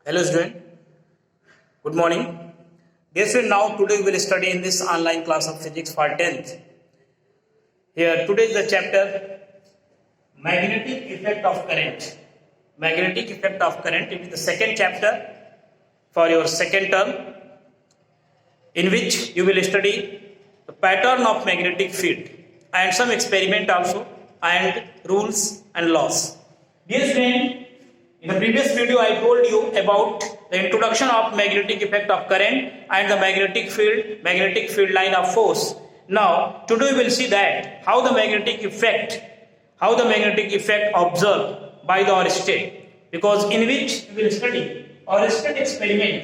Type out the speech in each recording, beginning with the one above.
Hello student, good morning. Dear student, now today we will study in this online class of physics for 10th. Here today is the chapter magnetic effect of current. Magnetic effect of current. It is the second chapter for your second term, in which you will study the pattern of magnetic field and some experiment also and rules and laws. Dear student, in the previous video, I told you about the introduction of magnetic effect of current and the magnetic field line of force. Now, today we will see that how the magnetic effect observed by the Ørsted, because in which we will study Ørsted experiment.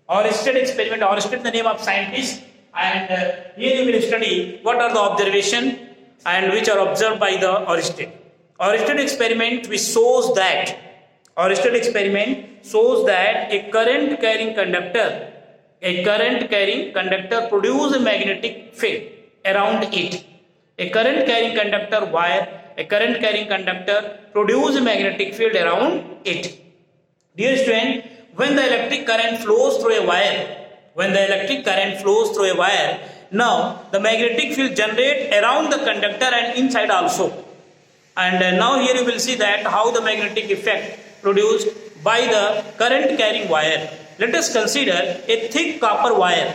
Ørsted the name of scientist, and here you will study what are the observation and which are observed by the Ørsted. Ørsted experiment which shows that a current carrying conductor produce a magnetic field around it. A current carrying conductor produce a magnetic field around it. Dear student, when the electric current flows through a wire, now the magnetic field generate around the conductor and inside also. And now here you will see that how the magnetic effect produced by the current carrying wire. Let us consider a thick copper wire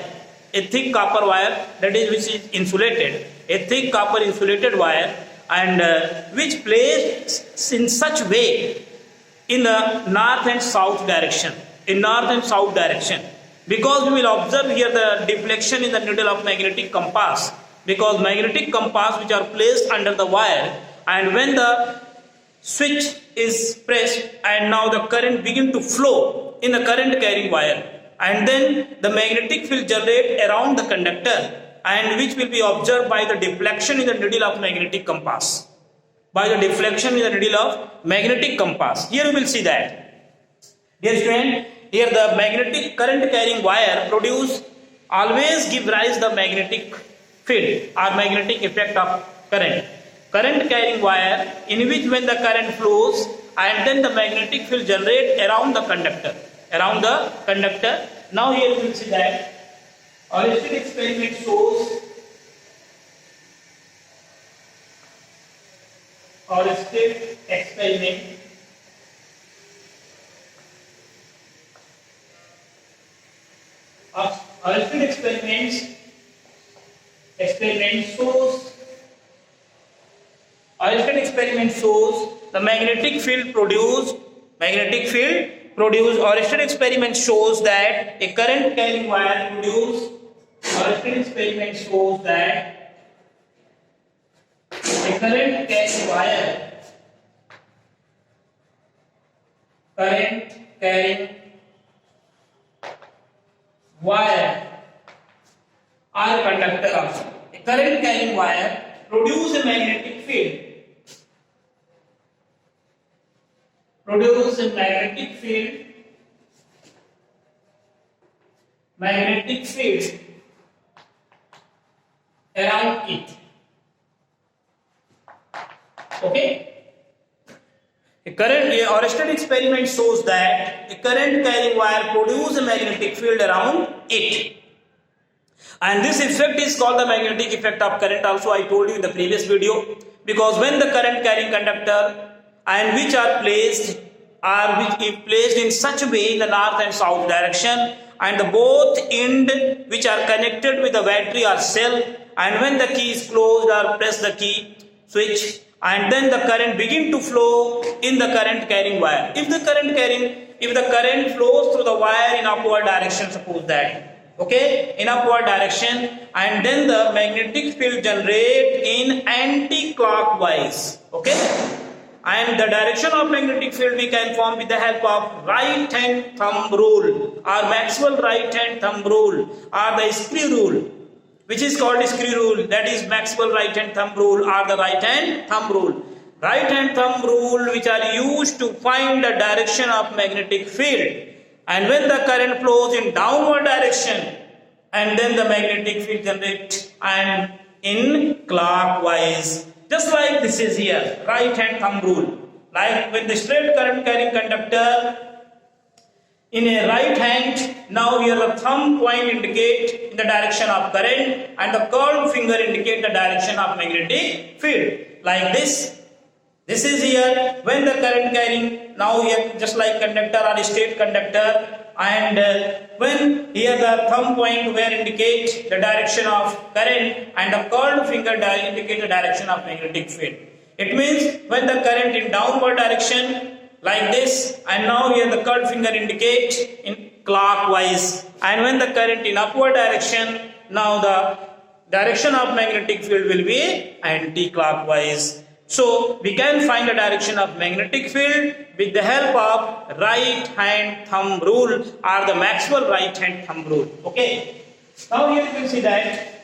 that is which is insulated, a thick copper insulated wire, and which placed in such way in the north and south direction. Because we will observe here the deflection in the needle of magnetic compass, because magnetic compass which are placed under the wire, and when the switch is pressed and now the current begin to flow in the current carrying wire, and then the magnetic field generate around the conductor, and which will be observed by the deflection in the needle of magnetic compass. Here you will see that. Dear student, here the magnetic current carrying wire always give rise the magnetic field or magnetic effect of current carrying wire, in which when the current flows and then the magnetic field generate around the conductor. Now here you will see that Ørsted experiment shows experiment shows the magnetic field produced. Ørsted experiment shows that a current carrying wire produce. Ørsted experiment shows that a current carrying wire or conductor also. A current carrying wire produce a magnetic field. Magnetic field around it. Okay. Ørsted experiment shows that a current carrying wire produce a magnetic field around it. And this effect is called the magnetic effect of current also, I told you in the previous video, because when the current carrying conductor and which are placed in such a way in the north and south direction, and the both end which are connected with the battery or cell, and when the key is closed or press the key switch, and then the current begin to flow in the current carrying wire. If the current flows through the wire in upward direction, suppose that, okay, in upward direction, and then the magnetic field generate in anti-clockwise, okay, and the direction of magnetic field we can form with the help of right hand thumb rule or Maxwell right hand thumb rule or the screw rule, which is called screw rule, that is Maxwell right hand thumb rule or the right hand thumb rule. Right hand thumb rule which are used to find the direction of magnetic field, and when the current flows in downward direction, and then the magnetic field generates and in clockwise. Just like this is here, right hand thumb rule. Like when the straight current carrying conductor in a right hand. Now here the thumb point indicate in the direction of current and the curved finger indicate the direction of magnetic field. Like this. This is here when the current carrying, now here just like conductor or state conductor, and when here the thumb point where indicate the direction of current and the curved finger indicate the direction of magnetic field. It means when the current in downward direction like this, and now here the curved finger indicate in clockwise, and when the current in upward direction, now the direction of magnetic field will be anti-clockwise. So we can find the direction of magnetic field with the help of right hand thumb rule or the Maxwell right hand thumb rule. Okay. Now here you can see that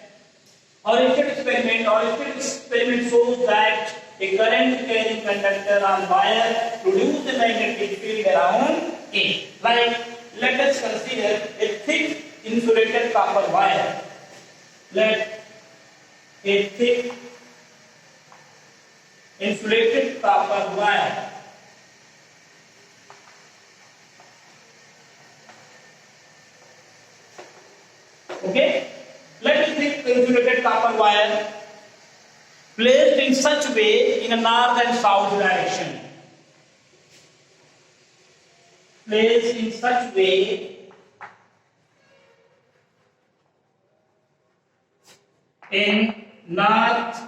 our experiment shows that a current carrying conductor or wire produce a magnetic field around it. Like let us consider a thick insulated copper wire. Let a thick insulated copper wire okay, let us take insulated copper wire placed in such way in a north and south direction, placed in such way in north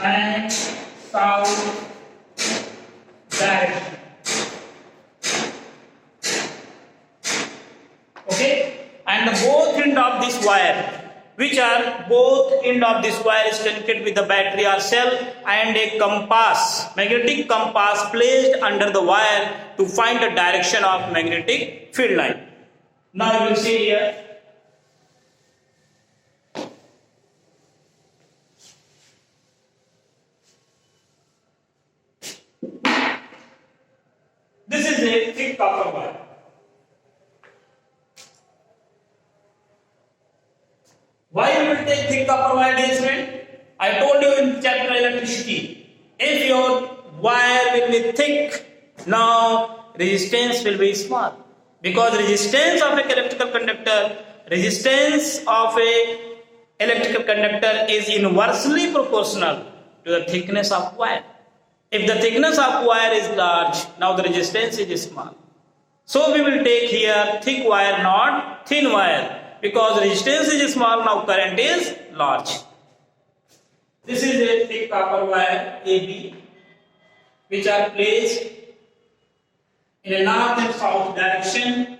and south direction. Okay, and the both end of this wire, which are both end of this wire is connected with the battery or cell, and a compass, magnetic compass placed under the wire to find the direction of magnetic field line. Now you will see here. This is a thick copper wire. Why we will take thick copper wire, dear student? I told you in chapter electricity, if your wire will be thick, now resistance will be small. Because resistance of an electrical conductor, is inversely proportional to the thickness of wire. If the thickness of wire is large, now the resistance is small. So we will take here thick wire, not thin wire. Because resistance is small, now current is large. This is a thick copper wire AB, which are placed in a north and south direction.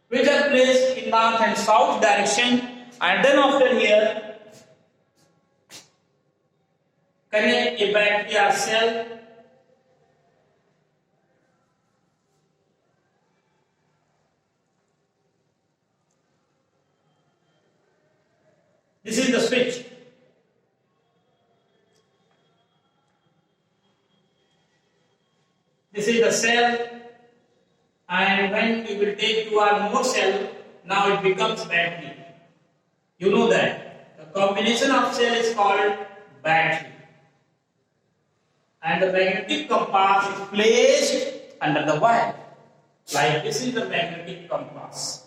Which are placed in north and south direction, and then after here connect a battery or cell this is the switch. This is the cell. And when you will take 2 or more cell, now it becomes battery. You know that. The combination of cell is called battery. And the magnetic compass is placed under the wire. Like this is the magnetic compass.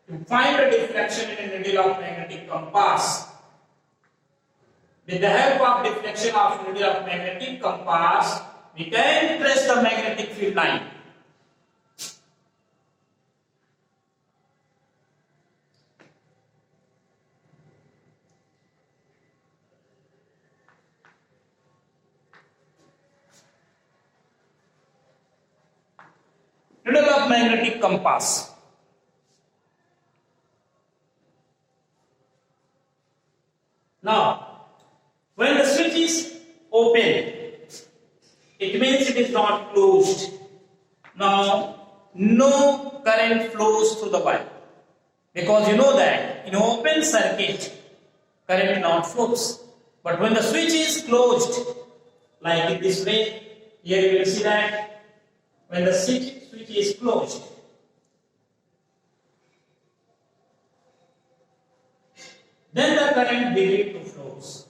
To find the deflection in the middle of magnetic compass, with the help of deflection of middle of magnetic compass, we can trace the magnetic field line. Middle of magnetic compass. Now, when the switch is open, it means it is not closed. Now, no current flows through the wire. Because you know that in open circuit, current not flows. But when the switch is closed, like in this way, here you will see that when the switch is closed, then the current begin to flows.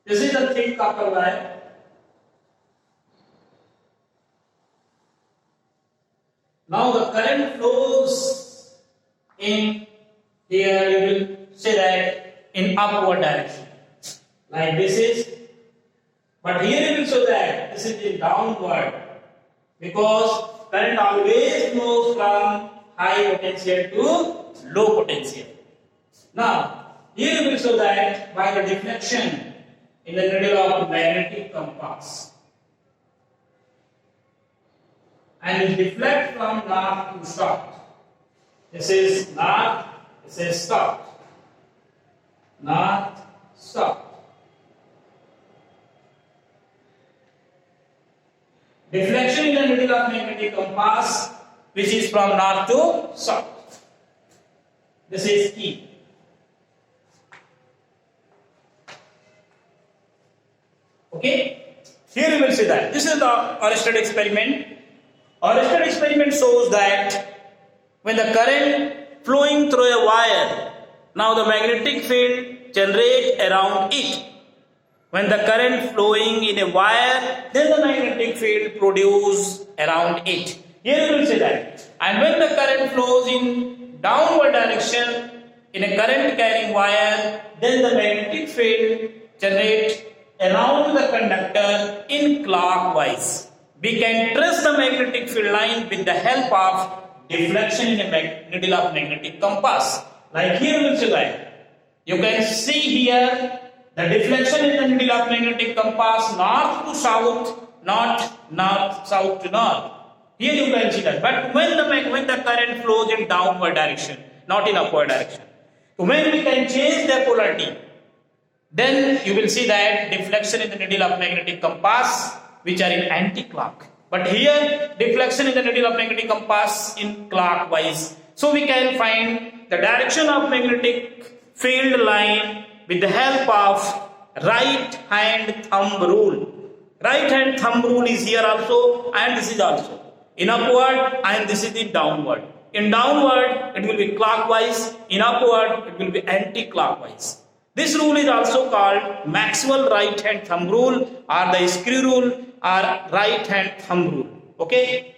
This is the thick copper wire. Now the current flows in here, you will say that in upward direction, like this is. But here you will show that this is in downward, because current always flows from high potential to low potential. Now here you will show that by the deflection in the middle of magnetic compass, and it deflects from north to south. This is north, this is south. North, south. Deflection in the middle of magnetic compass, which is from north to south. This is key. Okay, here you will see that this is the Oersted experiment. Oersted experiment shows that when the current flowing through a wire, now the magnetic field generates around it. When the current flowing in a wire, then the magnetic field produces around it. Here you will see that. And when the current flows in downward direction in a current carrying wire, then the magnetic field generates around the conductor in clockwise. We can trace the magnetic field line with the help of deflection in a middle of magnetic compass. Like here you will see that. You can see here the deflection in the middle of magnetic compass, north to south, not north, south to north. Here you can see that. But when the current flows in downward direction, not in upward direction, so when we can change the polarity, then you will see that deflection in the middle of magnetic compass, which are in anti-clock. But here, deflection in the middle of magnetic compass in clockwise. So we can find the direction of magnetic field line with the help of right hand thumb rule. Right hand thumb rule is here also, and this is also in upward, and this is in downward. In downward it will be clockwise, in upward it will be anti-clockwise. This rule is also called Maxwell right hand thumb rule, or the screw rule, or right hand thumb rule. Okay,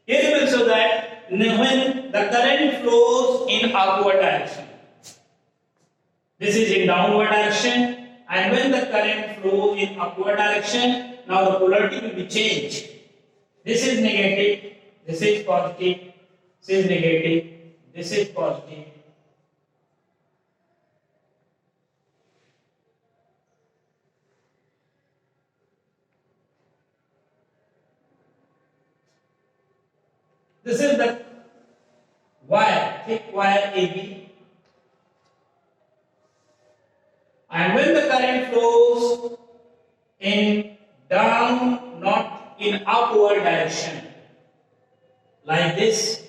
here you will show that when the current flows in upward direction, this is in downward direction, and when the current flows in upward direction, now the polarity will be changed. This is negative, this is positive, this is negative, this is positive. This is the wire, thick wire AB. And when the current flows in down, not in upward direction, like this,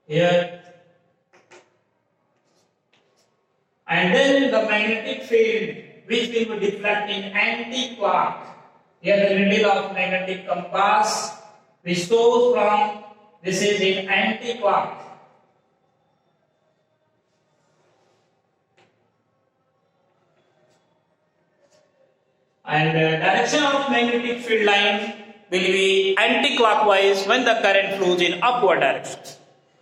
here, and then the magnetic field, which will be deflecting anti-clock, here the middle of magnetic compass, which goes from, this is in anti-clock. And the direction of magnetic field line will be anti-clockwise when the current flows in upward direction.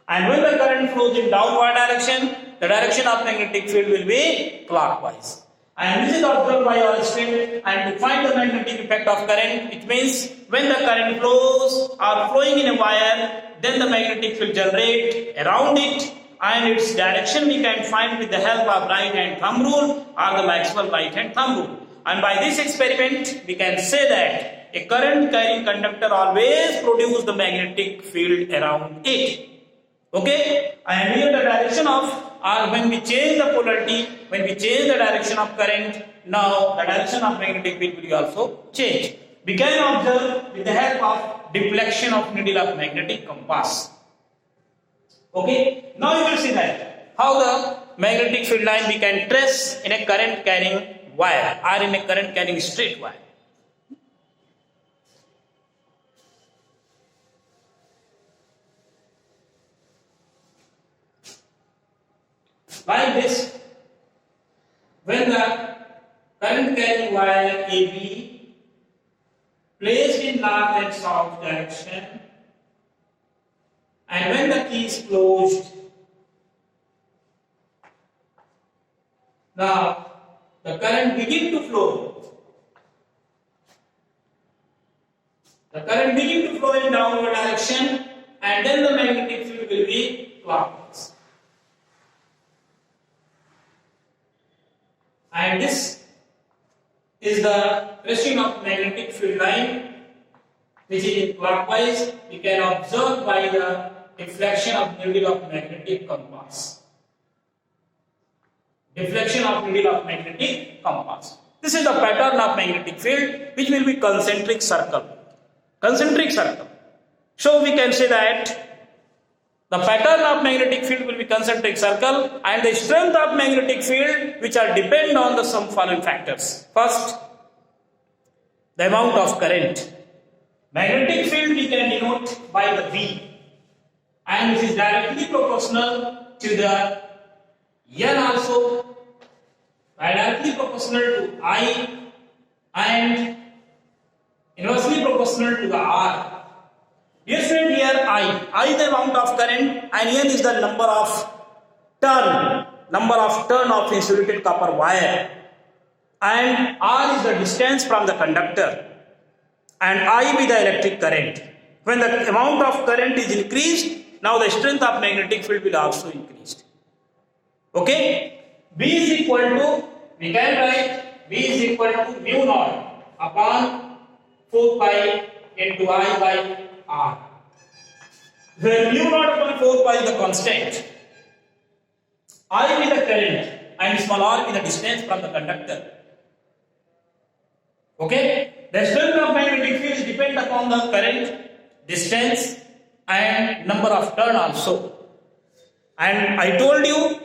And when the current flows in downward direction, the direction of magnetic field will be clockwise. And this is observed by Oersted. And to find the magnetic effect of current, it means when the current flows are flowing in a wire, then the magnetic field generate around it, and its direction we can find with the help of right hand thumb rule or the Maxwell right hand thumb rule. And by this experiment, we can say that a current carrying conductor always produces the magnetic field around it. Okay, and here the direction of, when we change the polarity, when we change the direction of current, now the direction of magnetic field will also change. We can observe with the help of deflection of needle of magnetic compass. Okay, now you will see that how the magnetic field line we can trace in a current carrying wire or in a current carrying straight wire. Like this, when the current carrying wire AB placed in north and south direction, and when the key is closed, now the current begin to flow. The current begin to flow in downward direction, and then the magnetic field will be clockwise. And this is the tracing of magnetic field line, which is in clockwise. We can observe by the deflection of needle of magnetic compass. Deflection of needle of magnetic compass. This is the pattern of magnetic field, which will be concentric circle. Concentric circle. So we can say that the pattern of magnetic field will be concentric circle, and the strength of magnetic field, which are depend on the some following factors. First, the amount of current. Magnetic field we can denote by the V, and this is directly proportional to the N also, directly proportional to I, and inversely proportional to the R. Yes, friend, here I is the amount of current, and N is the number of turn of insulated copper wire, and R is the distance from the conductor, and I be the electric current. When the amount of current is increased, now the strength of magnetic field will also increase. Okay, B is equal to, we can write B is equal to mu naught upon 4 pi into I by R, where mu naught upon 4 pi is the constant, I be the current, and small r be the distance from the conductor. Okay, the strength of magnetic field depends upon the current, distance, and number of turn also. And I told you,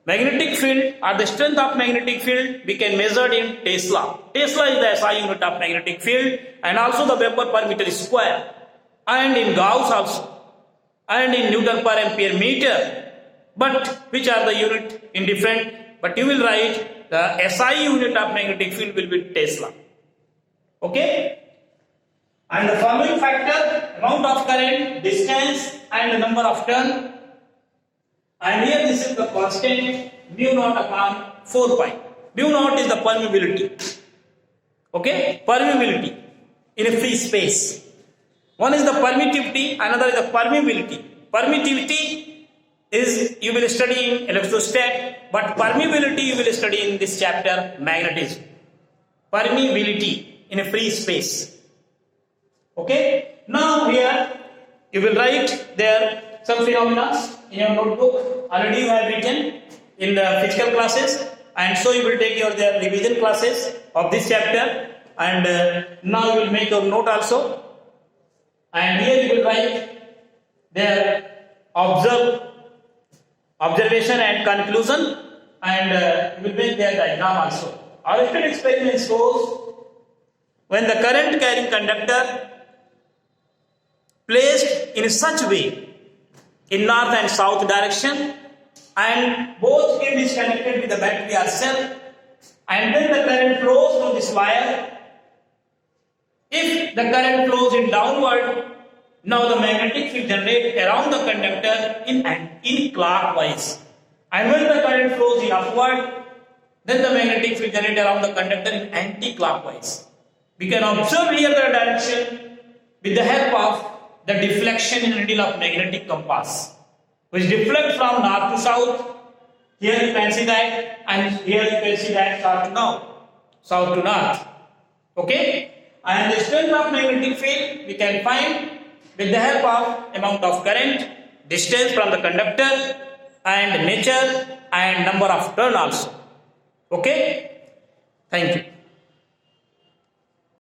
magnetic field or the strength of magnetic field we can measure in Tesla. Tesla is the SI unit of magnetic field, and also the Weber per meter square, and in Gauss also, and in Newton per ampere meter, but which are the unit indifferent, but you will write the SI unit of magnetic field will be Tesla. Okay, and the following factor, amount of current, distance, and the number of turn, and here this is the constant mu naught upon 4 pi. Mu naught is the permeability. Okay, permeability in a free space. One is the permittivity, another is the permeability. Permittivity is you will study in electrostat, but permeability you will study in this chapter, magnetism. Permeability in a free space. Okay, now here you will write there some phenomena in your notebook. Already you have written in the physical classes, and so you will take your revision classes of this chapter, and now you will make your note also, and here you will write their observation and conclusion, and you will make their diagram also. Our student experiment shows when the current carrying conductor placed in such way in north and south direction, and both end is connected with the battery or cell, and then the current flows from this wire. If the current flows in downward, now the magnetic field generates around the conductor in clockwise, and when the current flows in upward, then the magnetic field generates around the conductor in anti-clockwise. We can observe here the direction with the help of the deflection in needle of magnetic compass, which deflect from north to south. Here you can see that, and here you can see that south to north. Okay, and the strength of magnetic field we can find with the help of amount of current, distance from the conductor and nature and number of turn also. Okay, thank you.